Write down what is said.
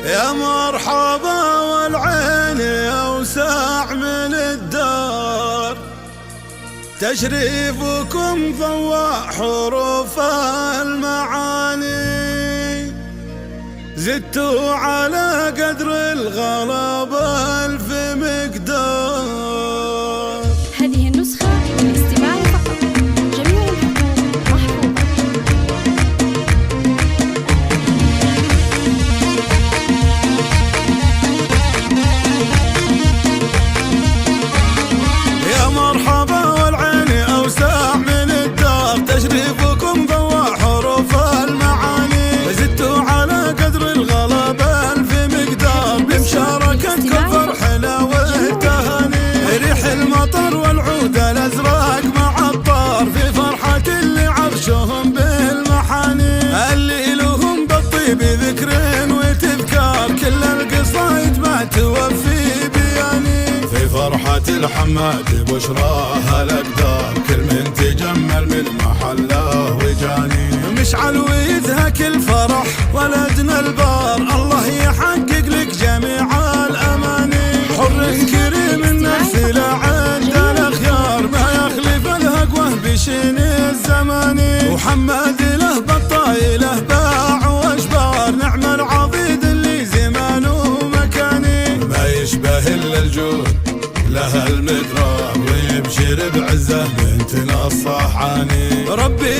يا مرحبا والعين أوسع من الدار، تشريفكم ضوى حروف المعاني، زدتوا على قدر الغلب ألف مقدار. هذه النسخة للاستماع فقط، جميع الحقوق محفوظة. يا مرحبا والعين أوسع من الدار، تشريفكم ضوى حروف المعاني، زدتوا على قدر الغلب ألف مقدار، بمشاركتكم فرحنا والتهاني، ريح المطر والعود الأزرق مع الطار، في فرحة اللي عرشهم بالمحاني، اللي لهم بالطيب ذكر وتذكار، كل القصايد ما توفي بياني، في فرحة الحماد بشراها الأقدار، كل من تجمل من محله وجاني، مشعل ويزهك الفرح ولدنا البار، الله يحقق لك جميع الأماني، حر كريم النفس لا عند الأخيار، ما يخلف الهقوه بشين الزماني، وحماد له بالطايله باع واشبار، نعم العضيد اللي زمانه مكاني، ما يشبه الا الجود لها المدرار، ويبشر بعزه بنتنا الصحاني، ربي